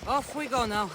Off we go now.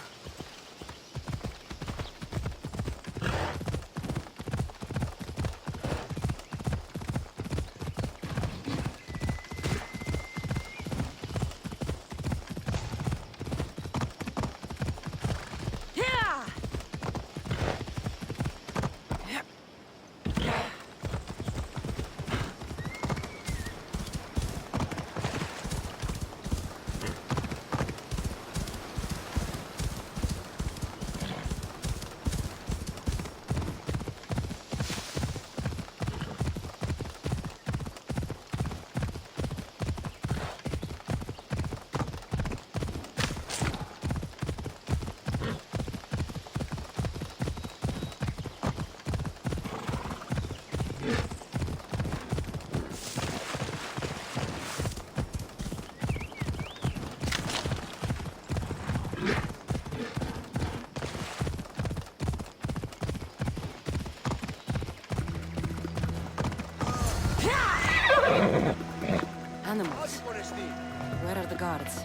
Animals. Where are the guards?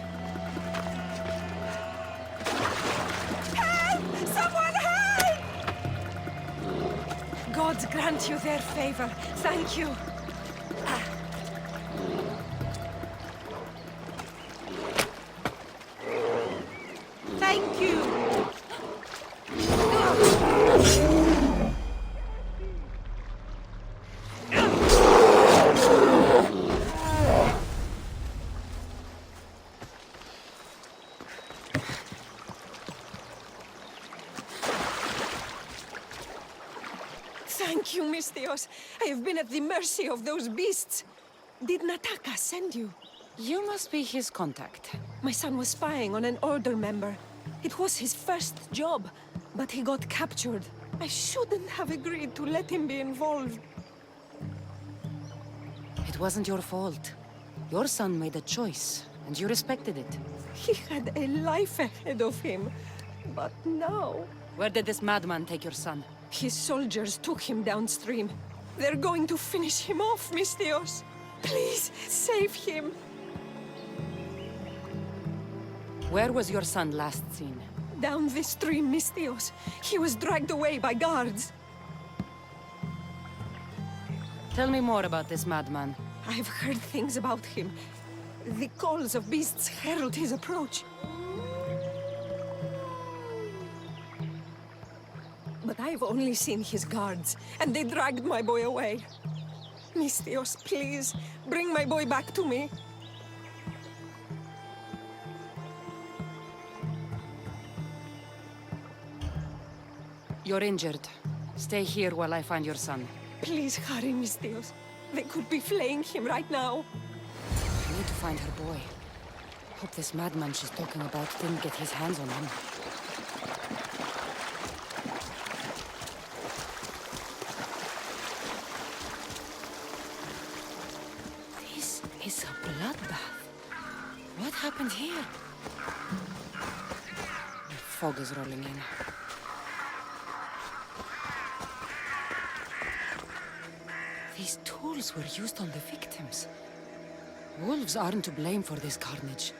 Help! Someone help! Gods grant you their favor. Thank you. Thank you. Thank you, Mistios. I have been at the mercy of those beasts. Did Nataka send you? You must be his contact. My son was spying on an Order member. It was his first job, but he got captured. I shouldn't have agreed to let him be involved. It wasn't your fault. Your son made a choice, and you respected it. He had a life ahead of him, but now... Where did this madman take your son? His soldiers took him downstream. They're going to finish him off, Mistios. Please, save him. Where was your son last seen? Down this stream, Mistios. He was dragged away by guards. Tell me more about this madman. I've heard things about him. The calls of beasts herald his approach. But I've only seen his guards, and they dragged my boy away. Mistios, please, bring my boy back to me. You're injured. Stay here while I find your son. Please hurry, Mistios. They could be flaying him right now. I need to find her boy. Hope this madman she's talking about didn't get his hands on him. This is a bloodbath. What happened here? The fog is rolling in. These tools were used on the victims. Wolves aren't to blame for this carnage.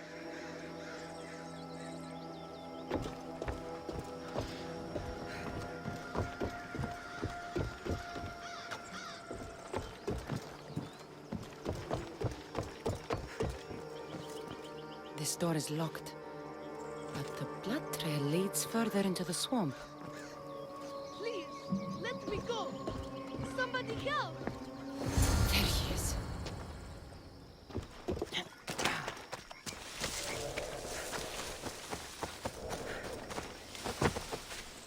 This door is locked, but the blood trail leads further into the swamp. Please, let me go! Somebody help! There he is.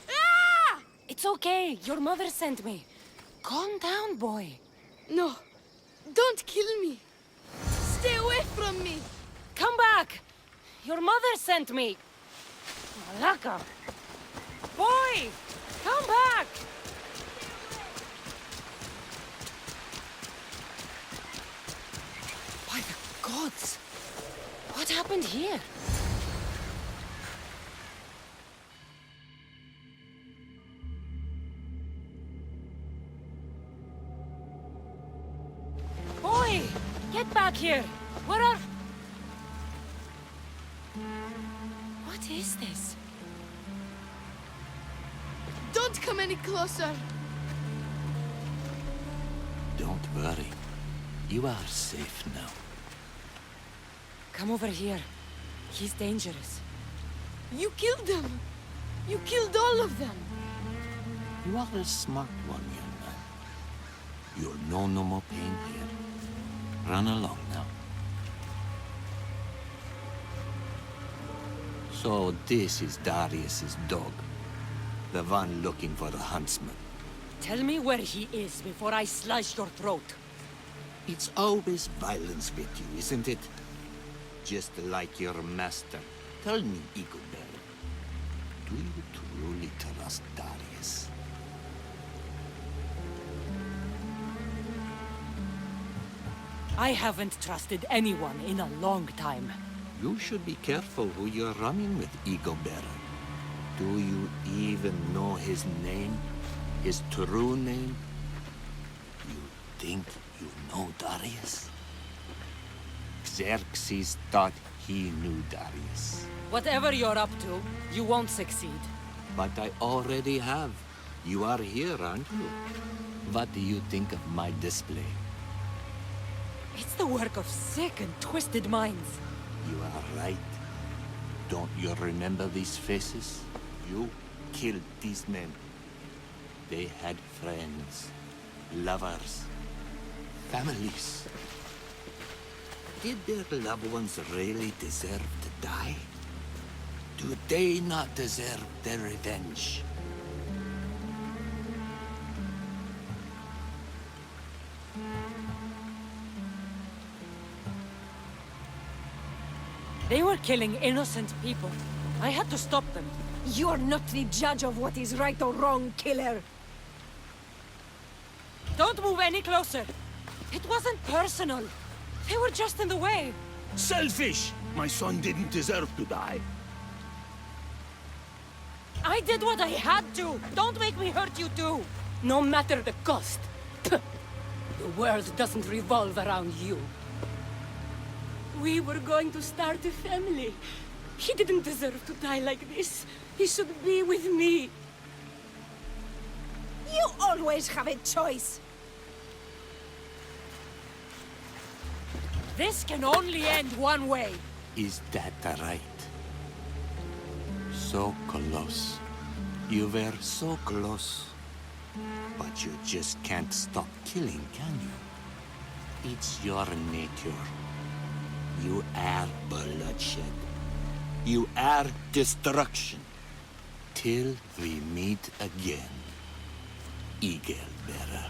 Ah! It's okay. Your mother sent me. Calm down, boy. No, don't kill me! Stay away from me! Come back! Your mother sent me! Malaka! Boy! Come back! By the gods! What happened here? Boy! Get back here! Where are... What What is this? Don't come any closer. Don't worry. You are safe now. Come over here. He's dangerous. You killed them. You killed all of them. You are a smart one, young man. You'll know no more pain here. Run along now. So this is Darius's dog. The one looking for the huntsman. Tell me where he is before I slice your throat. It's always violence with you, isn't it? Just like your master. Tell me, Igobel, do you truly trust Darius? I haven't trusted anyone in a long time. You should be careful who you're running with, Igobel. Do you even know his name? His true name? You think you know Darius? Xerxes thought he knew Darius. Whatever you're up to, you won't succeed. But I already have. You are here, aren't you? What do you think of my display? It's the work of sick and twisted minds. You are right. Don't you remember these faces? You killed these men. They had friends, lovers, families. Did their loved ones really deserve to die? Do they not deserve their revenge? They were killing innocent people. I had to stop them. You're not the judge of what is right or wrong, killer. Don't move any closer. It wasn't personal. They were just in the way. Selfish! My son didn't deserve to die. I did what I had to. Don't make me hurt you too. No matter the cost. Puh. The world doesn't revolve around you. We were going to start a family. He didn't deserve to die like this. He should be with me. You always have a choice. This can only end one way. Is that right? So close. You were so close. But you just can't stop killing, can you? It's your nature. You are bloodshed. You are destruction. Till we meet again, Eagle Bearer.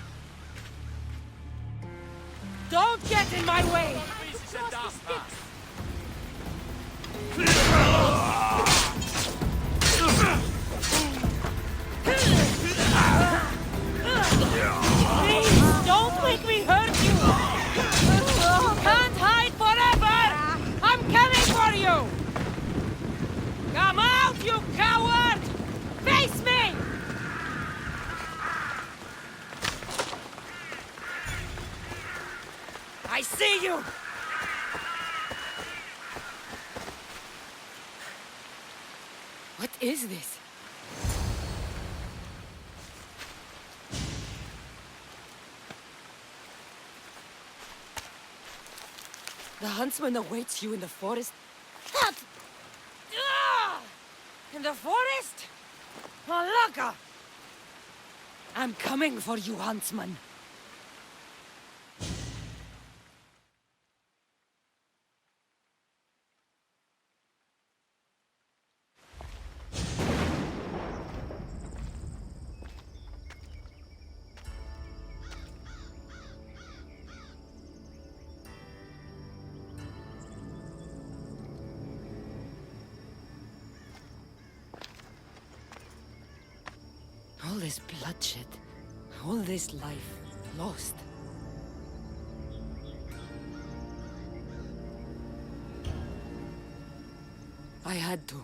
Don't get in my way! Please, don't make me hurt you! You can't hide forever! I'm coming for you! Come out, you coward! Face me! I see you! What is this? The huntsman awaits you in the forest. That... Ah! In the forest? Malaka! I'm coming for you, huntsman. All this bloodshed, all this life lost. I had to.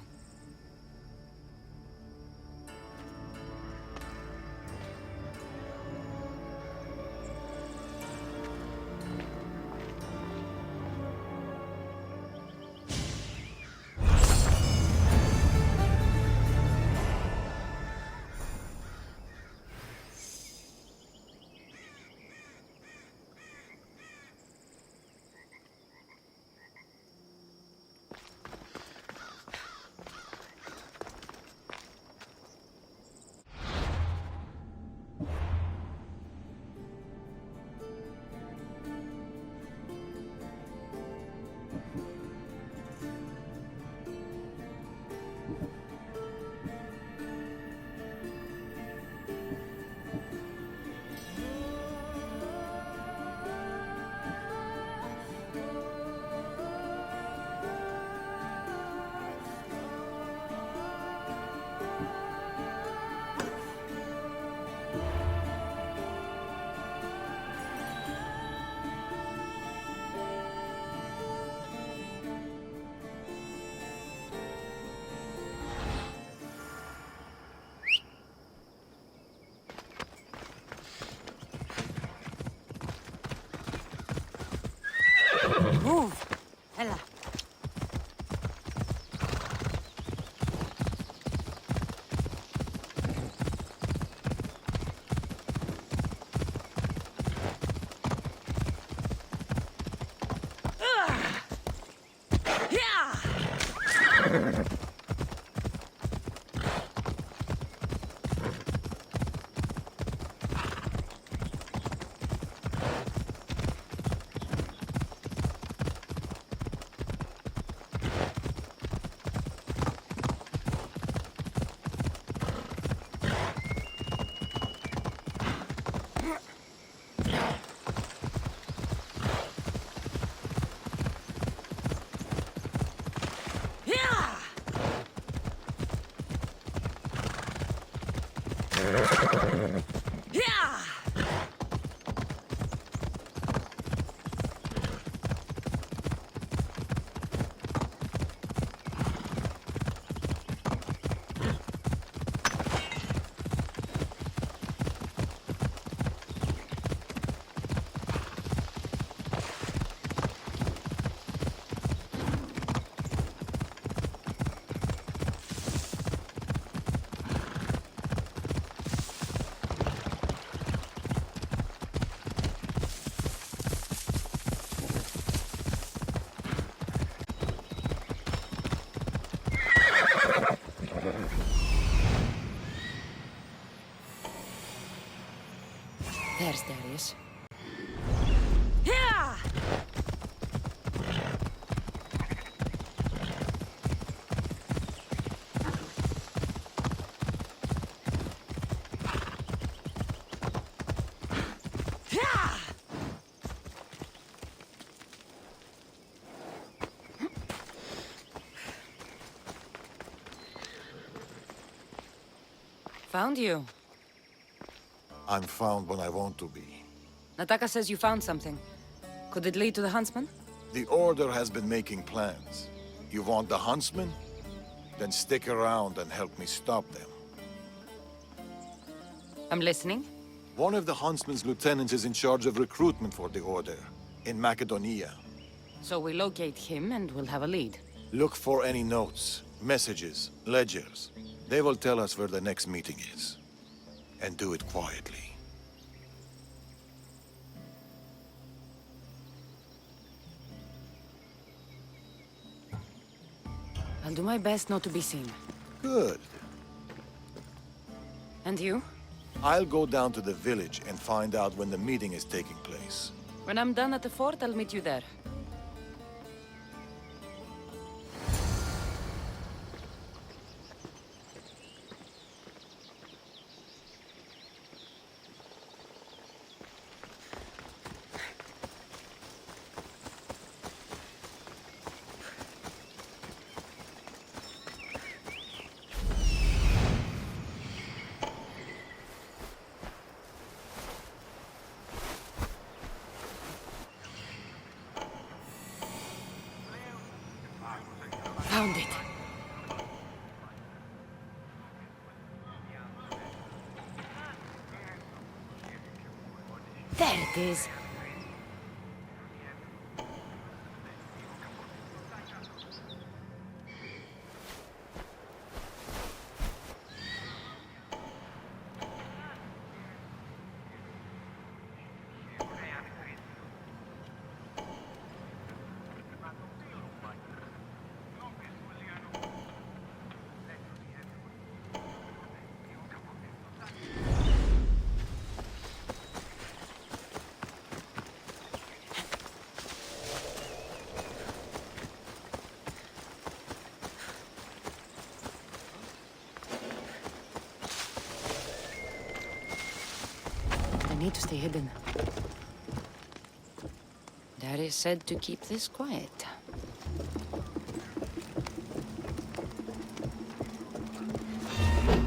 Move! Ella. There's Darius. Yeah! Found you. I'm found when I want to be. Nataka says you found something. Could it lead to the huntsman? The Order has been making plans. You want the huntsmen? Then stick around and help me stop them. I'm listening. One of the huntsman's lieutenants is in charge of recruitment for the Order, in Macedonia. So we locate him and we'll have a lead. Look for any notes, messages, ledgers. They will tell us where the next meeting is. And do it quietly. I'll do my best not to be seen. Good. And you? I'll go down to the village and find out when the meeting is taking place. When I'm done at the fort, I'll meet you there. Found it. There it is. Need to stay hidden. Darius said to keep this quiet.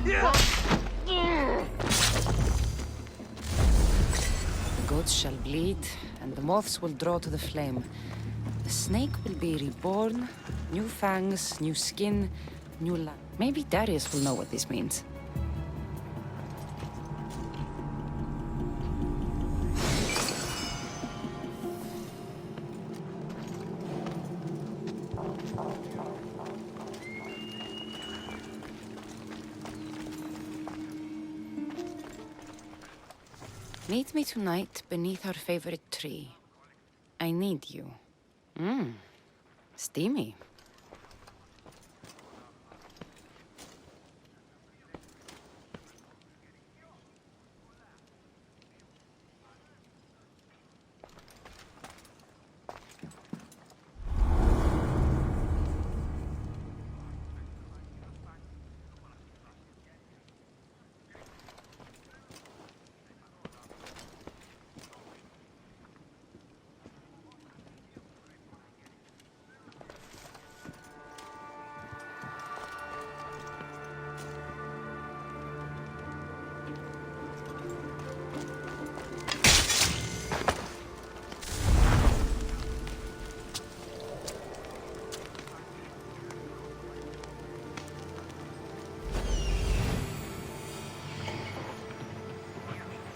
The goats shall bleed, and the moths will draw to the flame. The snake will be reborn, new fangs, new skin, new life. Maybe Darius will know what this means. Meet me tonight beneath our favorite tree. I need you. Steamy.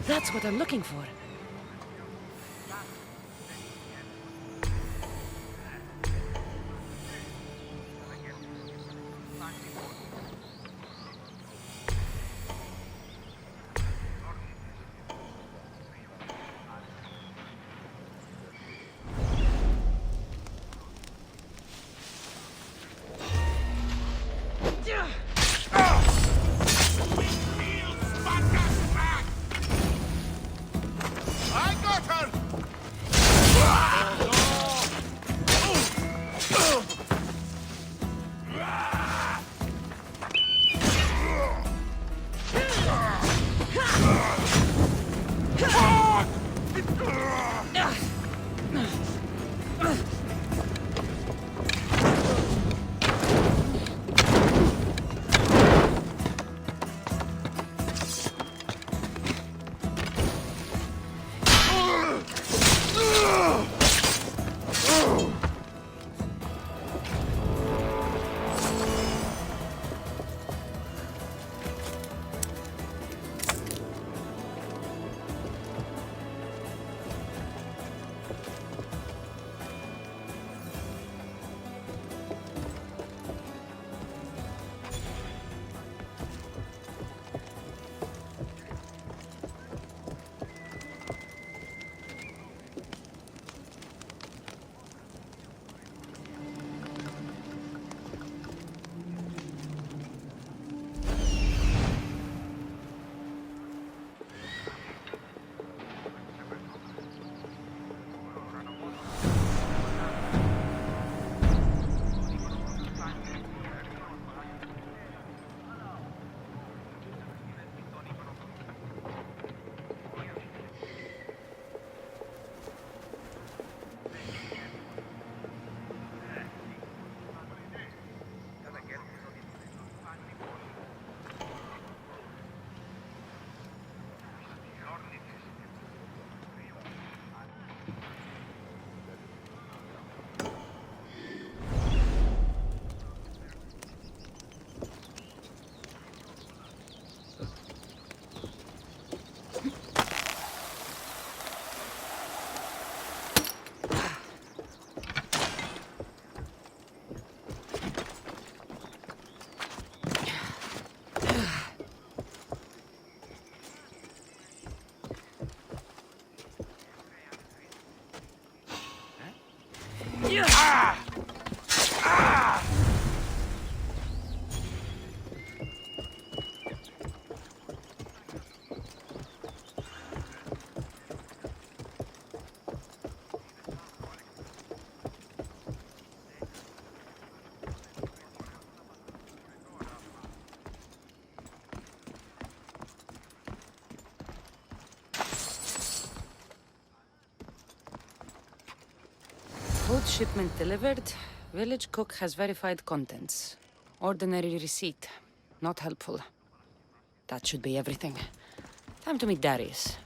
That's what I'm looking for. Food shipment delivered. Village cook has verified contents. Ordinary receipt. Not helpful. That should be everything. Time to meet Darius.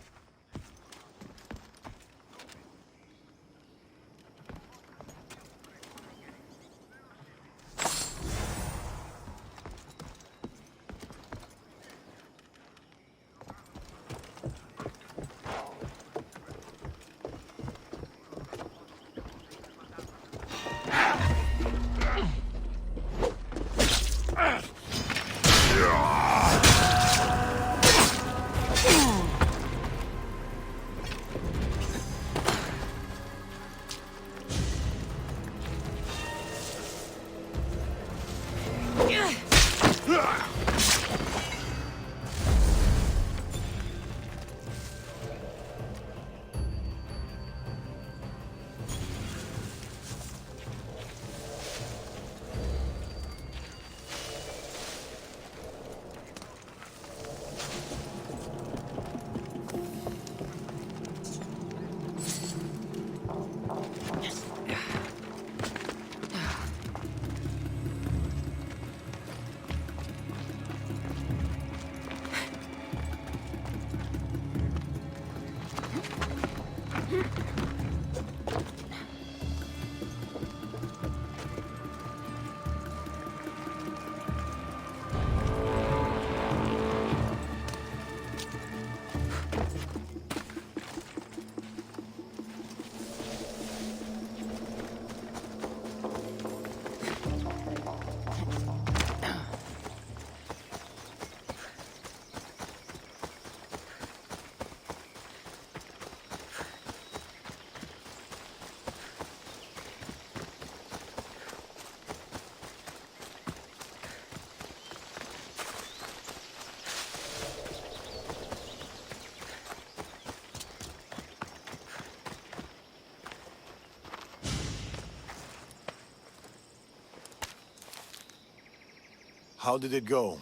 How did it go?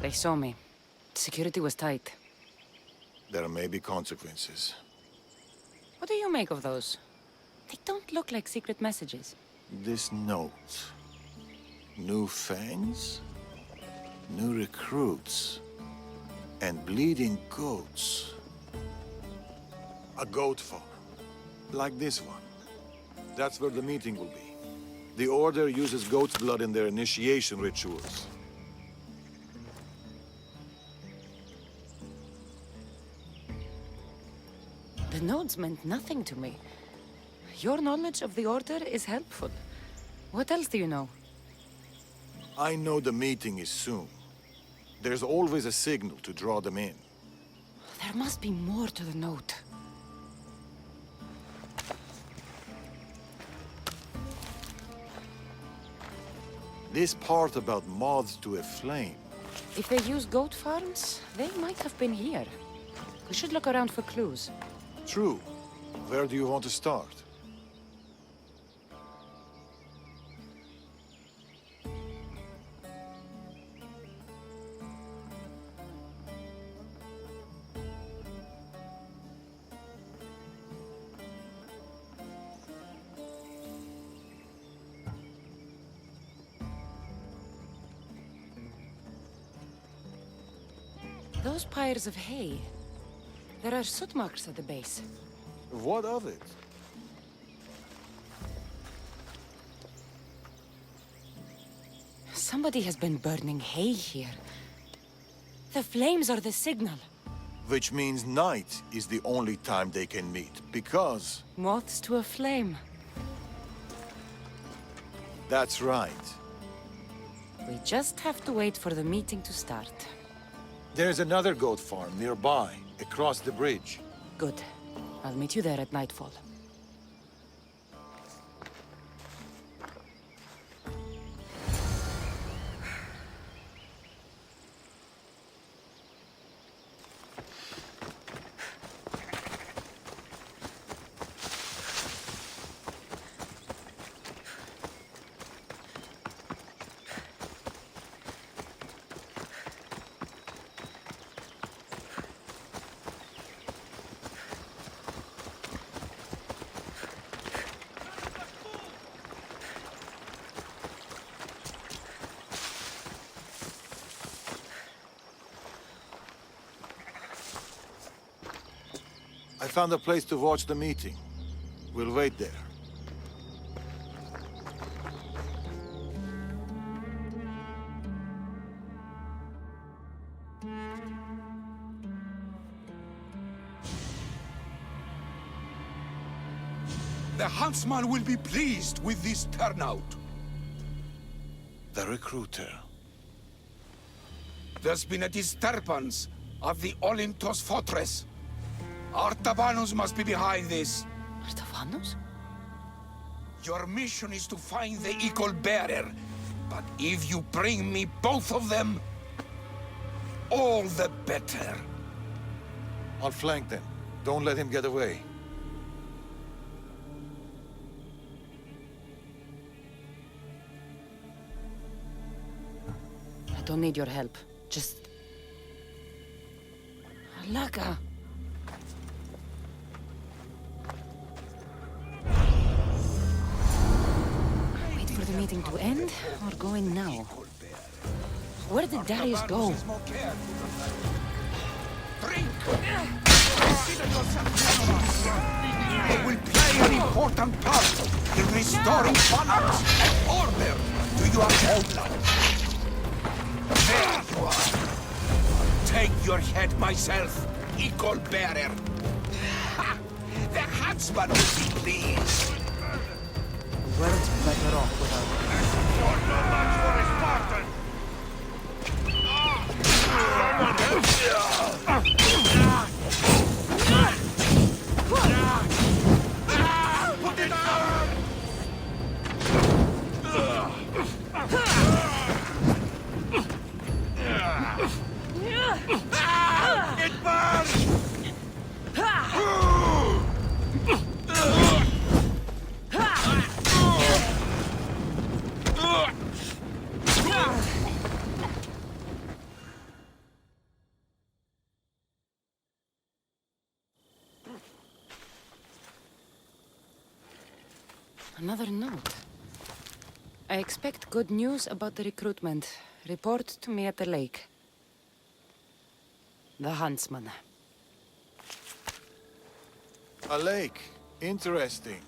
They saw me. Security was tight. There may be consequences. What do you make of those? They don't look like secret messages. This note. New fangs? New recruits? And bleeding goats. A goat farm. Like this one. That's where the meeting will be. The Order uses goat's blood in their initiation rituals. The notes meant nothing to me. Your knowledge of the Order is helpful. What else do you know? I know the meeting is soon. There's always a signal to draw them in. There must be more to the note. This part about moths to a flame. If they use goat farms, they might have been here. We should look around for clues. True. Where do you want to start? Those pyres of hay. There are soot marks at the base. What of it? Somebody has been burning hay here. The flames are the signal. Which means night is the only time they can meet, because... Moths to a flame. That's right. We just have to wait for the meeting to start. There's another goat farm nearby, across the bridge. Good. I'll meet you there at nightfall. I found a place to watch the meeting. We'll wait there. The huntsman will be pleased with this turnout. The recruiter. There's been a disturbance of the Olintos fortress. Artabanus must be behind this. Artabanus? Your mission is to find the Eagle Bearer. But if you bring me both of them, all the better. I'll flank them. Don't let him get away. I don't need your help. Just... Alaka! Wait for the meeting to end, or go in now? Where did Darius go? Drink! Consider yourself I will play an important part in restoring balance and order to your homeland. There you are. Take your head myself, Eagle Bearer. Ha! The huntsman will be pleased. World's better off without... You're no match for a Spartan! Put it down! It burns! Another note. I expect good news about the recruitment. Report to me at the lake. The huntsman. A lake. Interesting.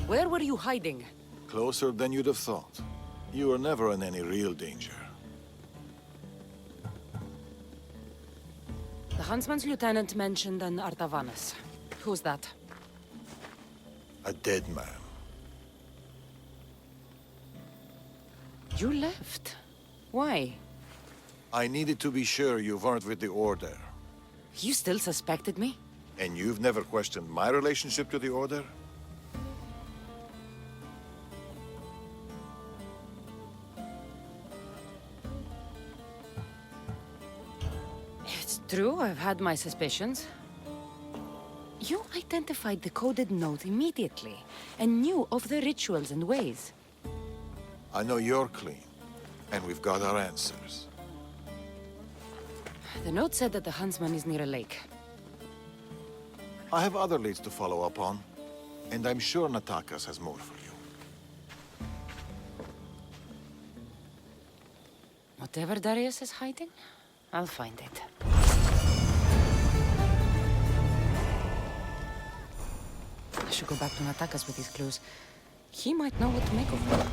Where were you hiding? Closer than you'd have thought. You were never in any real danger. The huntsman's lieutenant mentioned an Artavanus. Who's that? A dead man. You left. Why? I needed to be sure you weren't with the Order. You still suspected me? And you've never questioned my relationship to the Order? It's true, I've had my suspicions. You identified the coded note immediately, and knew of the rituals and ways. I know you're clean, and we've got our answers. The note said that the huntsman is near a lake. I have other leads to follow up on, and I'm sure Natakas has more for you. Whatever Darius is hiding, I'll find it. I should go back to Natakas with these clues. He might know what to make of them.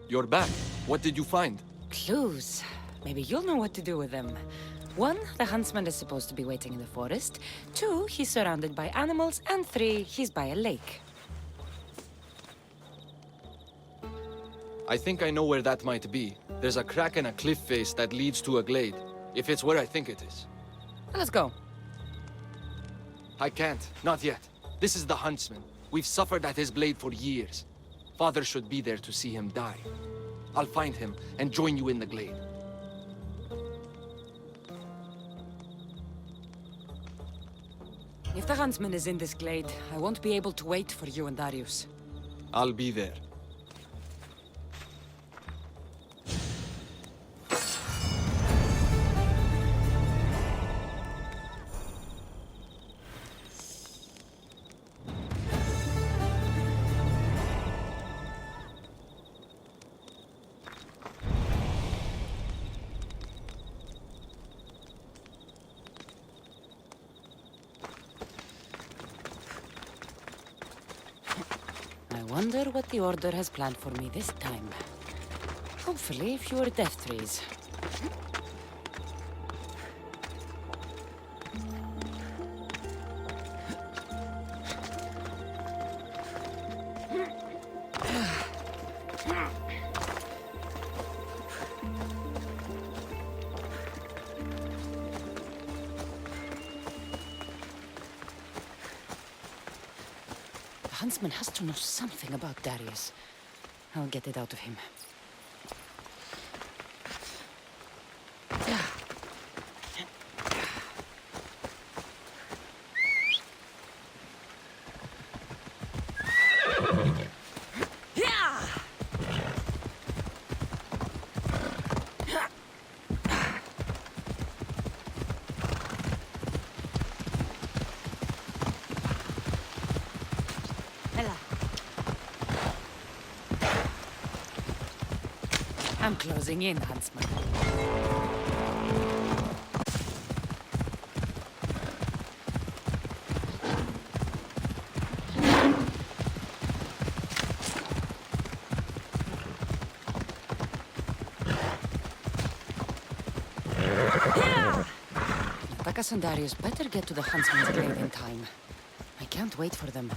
You're back. What did you find? Clues. Maybe you'll know what to do with them. 1, the huntsman is supposed to be waiting in the forest. 2, he's surrounded by animals. And 3, he's by a lake. I think I know where that might be. There's a crack in a cliff face that leads to a glade. If it's where I think it is. Let's go. I can't. Not yet. This is the huntsman. We've suffered at his blade for years. Father should be there to see him die. I'll find him and join you in the glade. If the huntsman is in this glade, I won't be able to wait for you and Darius. I'll be there. I wonder what the Order has planned for me this time. Hopefully, fewer death trees. The huntsman has to know something about Darius. I'll get it out of him. I'm closing in, huntsman. Odkaz and Darius better get to the huntsman's grave in time. I can't wait for them.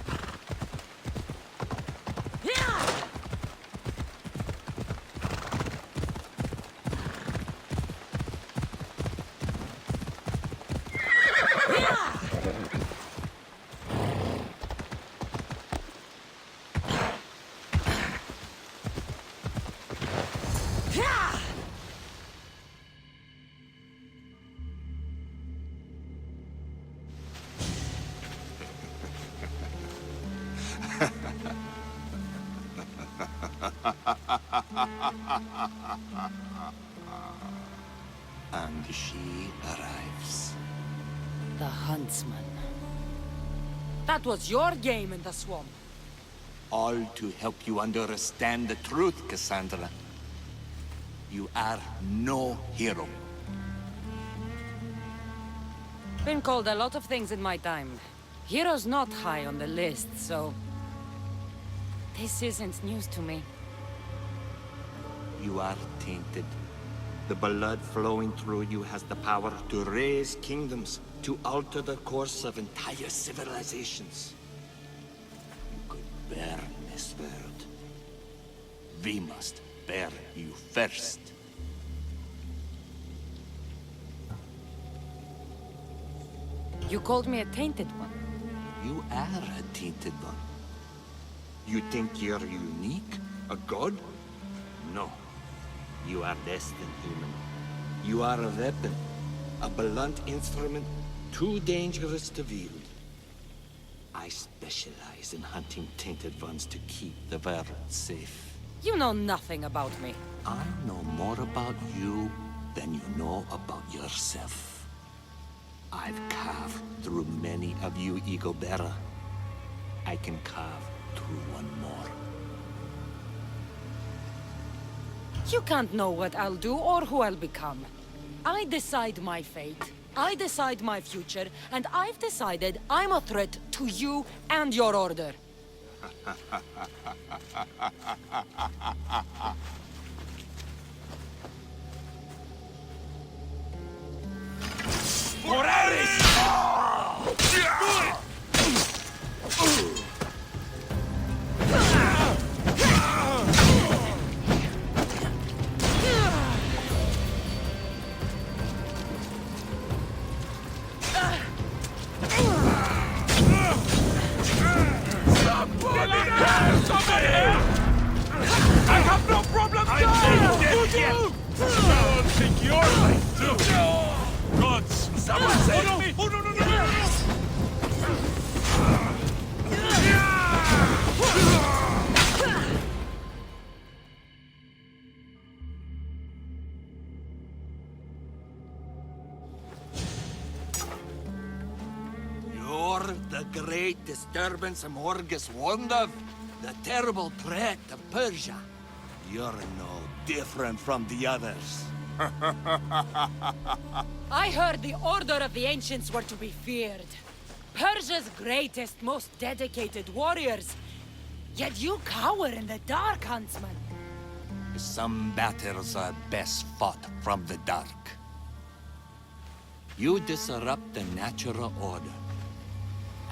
And she arrives. The huntsman. That was your game in the swamp. All to help you understand the truth, Cassandra. You are no hero. Been called a lot of things in my time. Hero's not high on the list, so... This isn't news to me. You are tainted. The blood flowing through you has the power to raise kingdoms, to alter the course of entire civilizations. You could burn this world. We must burn you first. You called me a tainted one. You are a tainted one. You think you're unique? A god? No. You are less than human. You are a weapon. A blunt instrument too dangerous to wield. I specialize in hunting tainted ones to keep the world safe. You know nothing about me. I know more about you than you know about yourself. I've carved through many of you, ego-bearer. I can carve through one more. You can't know what I'll do or who I'll become. I decide my fate. I decide my future. And I've decided I'm a threat to you and your order. You're the great disturbance Morgus warned of. The terrible threat of Persia. You're no different from the others. I heard the Order of the Ancients were to be feared. Persia's greatest, most dedicated warriors. Yet you cower in the dark, Huntsman. Some battles are best fought from the dark. You disrupt the natural order.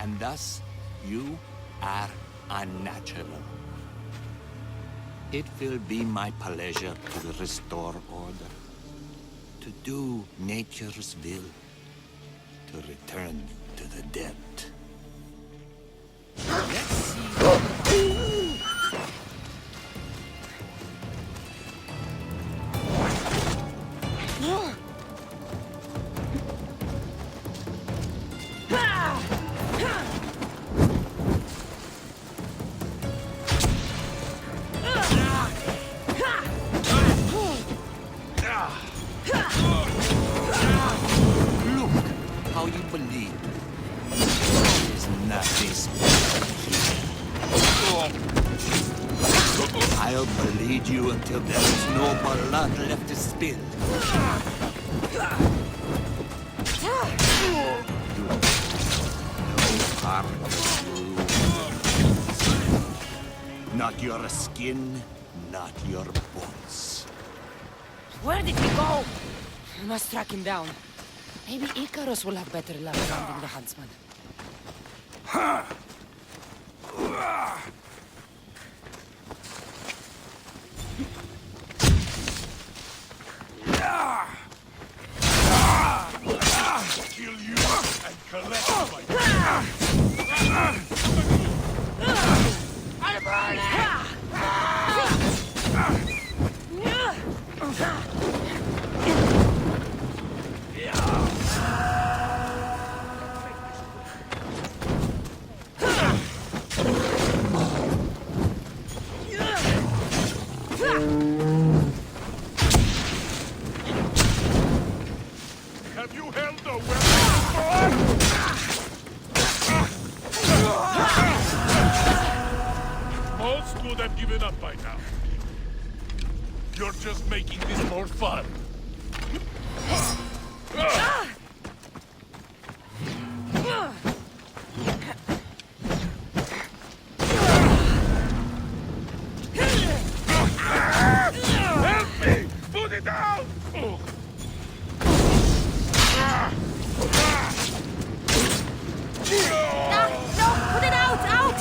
And thus, you are unnatural. It will be my pleasure to restore order. To do nature's will. To return to the dead. Let's see. Look how you believe. There is nothing special here. I'll bleed you until there is no blood left to spill. No harm to you. Not your skin, not your bones. Where did he go? I must track him down. Maybe Icarus will have better luck finding the Huntsman. Kill you and collect my... I'm burning! Have you held the weapon before? Most would have given up by now. You're just making this more fun. Help me! Put it down! No! Put it out! Out!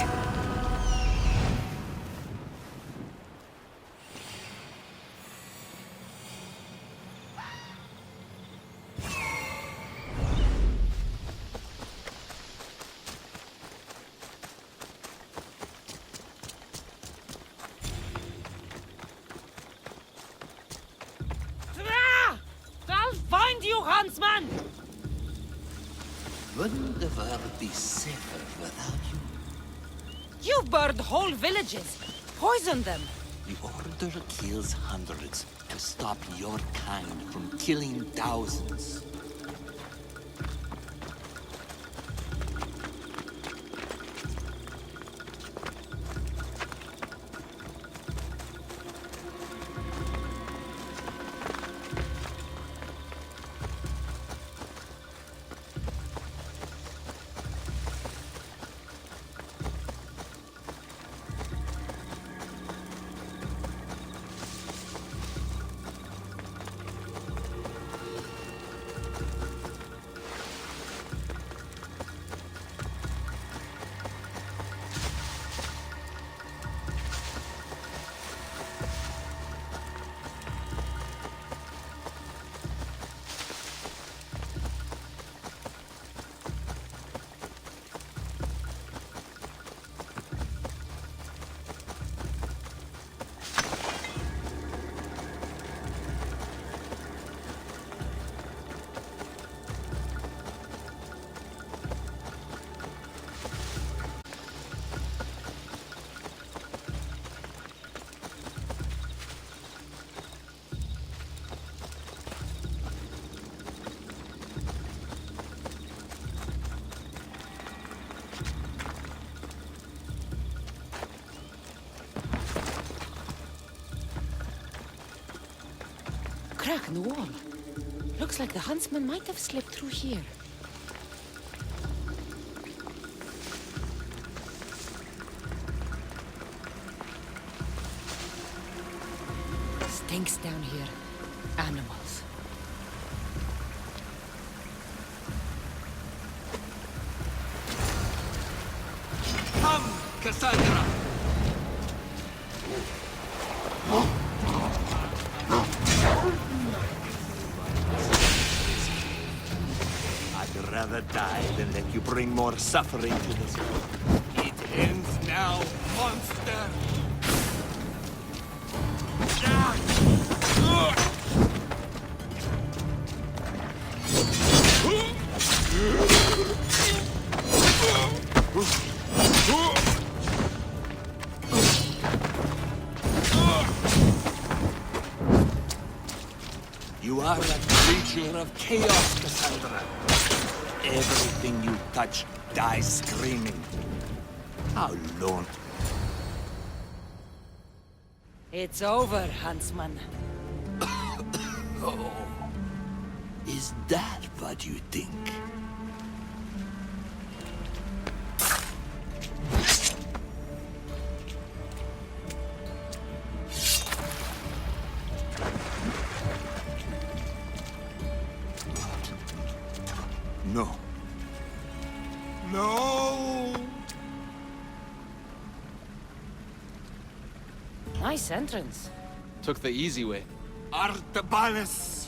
I'll find you, Huntsman! Wouldn't the world be safer without you? You've burned whole villages, poisoned them. The Order kills hundreds to stop your kind from killing thousands. crack in the wall. Looks like the huntsman might have slipped through here. Stinks down here. Animals. Come, Cassandra! I'd rather die than let you bring more suffering to this world. It ends now, monster! You are a creature of chaos, Cassandra. Everything you touch dies screaming. How long? It's over, huntsman. Oh, is that what you think? No. No! Nice entrance. Took the easy way. Artabanus!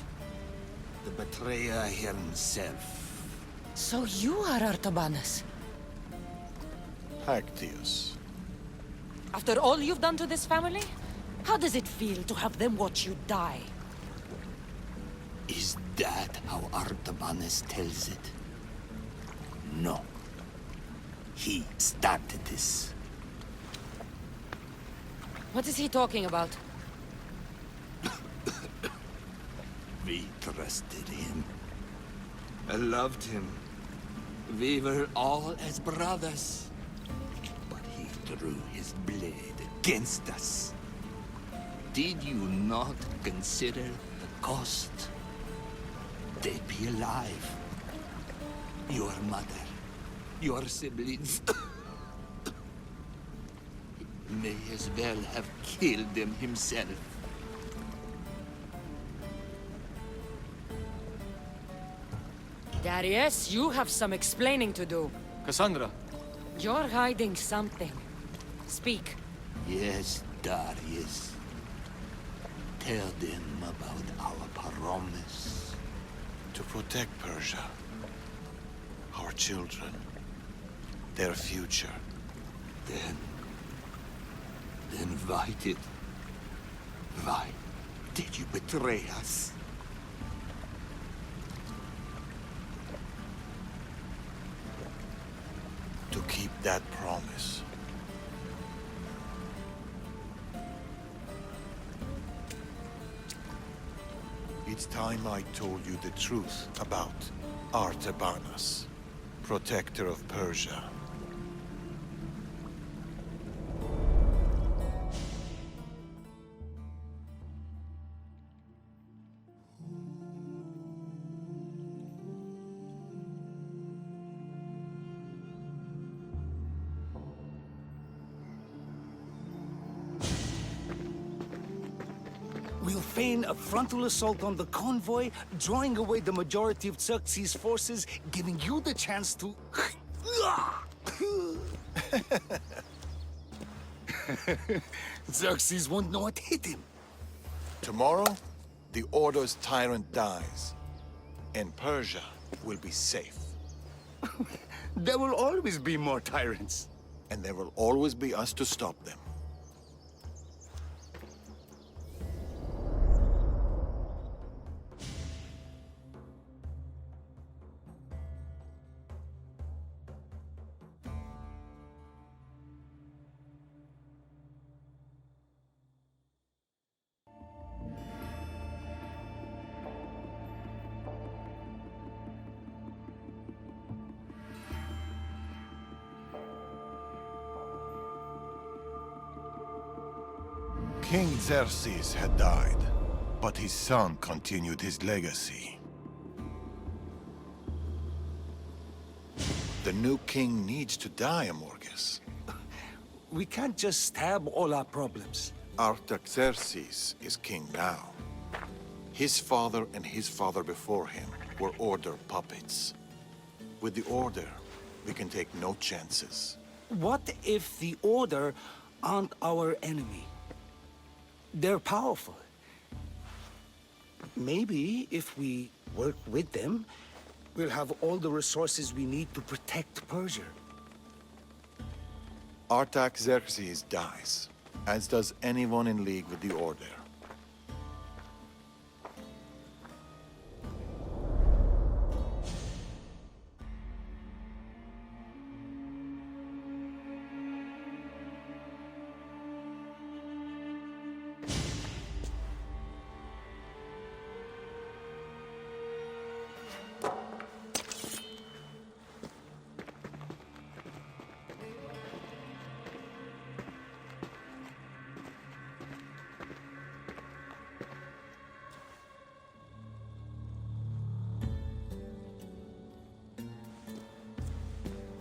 The betrayer himself. So you are Artabanus. Actius. After all you've done to this family? How does it feel to have them watch you die? Is that how Artabanus tells it? No. He started this. What is he talking about? We trusted him. I loved him. We were all as brothers. But he drew his blade against us. Did you not consider the cost? They'd be alive. Your mother, your siblings. He may as well have killed them himself. Darius, you have some explaining to do. Cassandra, You're hiding something. Speak. Yes, Darius. Tell them about our promise. To protect Persia. Our children. Their future. Then why did you betray us? To keep that promise. It's time I told you the truth about Artabanus, protector of Persia. We'll feign a frontal assault on the convoy, drawing away the majority of Xerxes' forces, giving you the chance to... Xerxes won't know what hit him. Tomorrow, the Order's tyrant dies, and Persia will be safe. There will always be more tyrants. And there will always be us to stop them. King Xerxes had died. but his son continued his legacy. The new king needs to die, Amorges. We can't just stab all our problems. Artaxerxes is king now. His father and his father before him were Order puppets. With the Order, we can take no chances. What if the Order aren't our enemy? They're powerful. Maybe if we work with them, we'll have all the resources we need to protect Persia. Artaxerxes dies, as does anyone in league with the Order.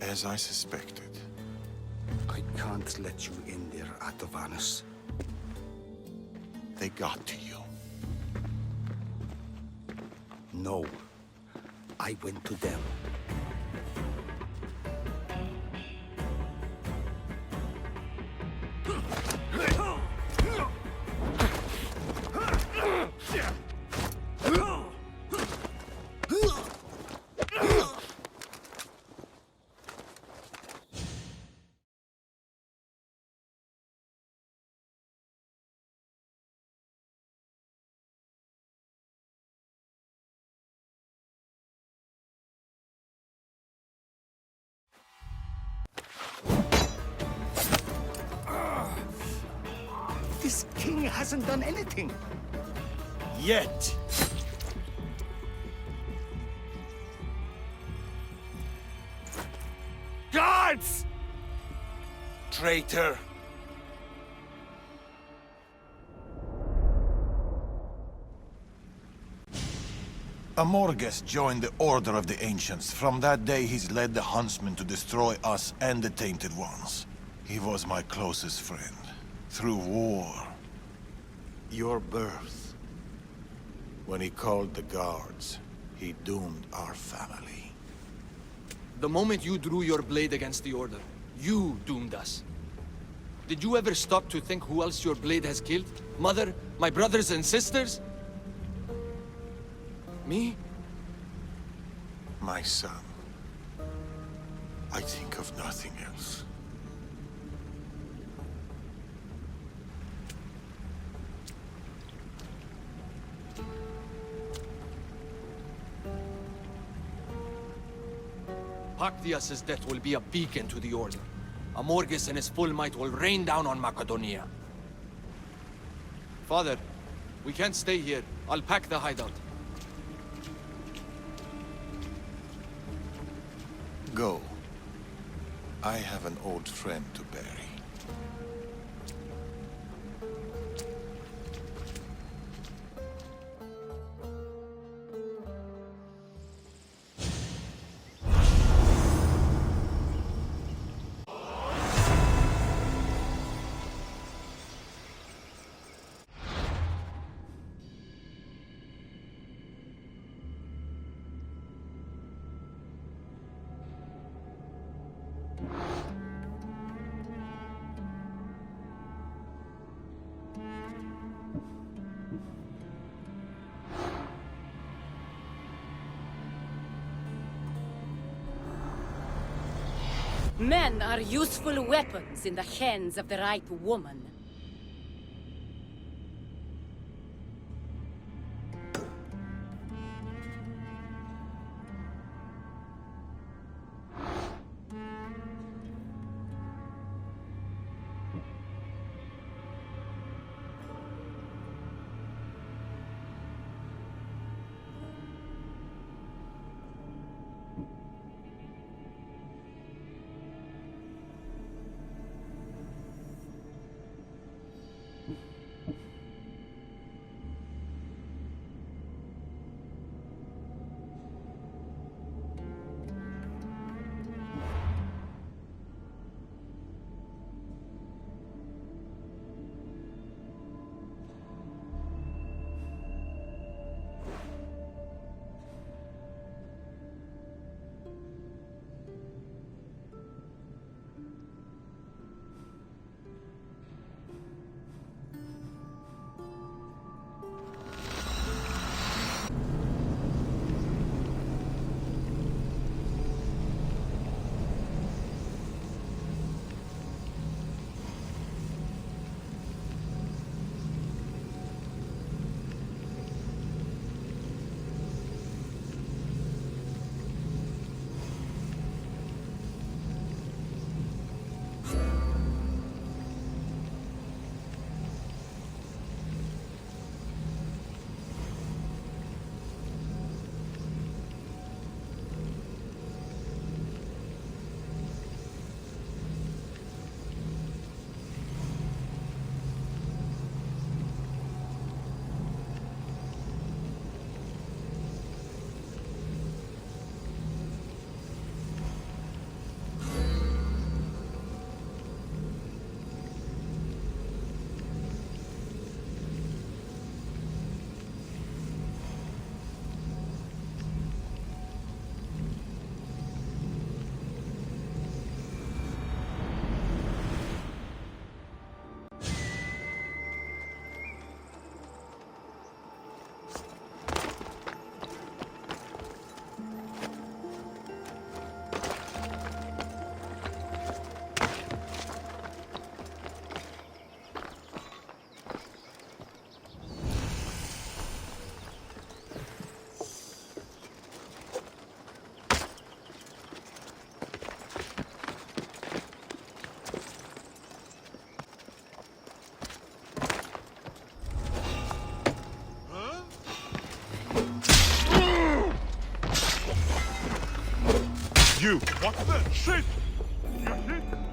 As I suspected. I can't let you in there, Atovanus. They got to you. No. I went to them. This king hasn't done anything. Yet. Guards! Traitor! Amorges joined the Order of the Ancients. From that day, he's led the Huntsmen to destroy us and the Tainted Ones. He was my closest friend. Through war. Your birth. When he called the guards, he doomed our family. The moment you drew your blade against the Order, you doomed us. Did you ever stop to think who else your blade has killed? Mother? My brothers and sisters? Me? My son. I think of nothing else. Pactias's death will be a beacon to the Order. Amorges and his full might will rain down on Macedonia. Father, we can't stay here. I'll pack the hideout. Go. I have an old friend to bury. Men are useful weapons in the hands of the right woman. You! What the shit? You see?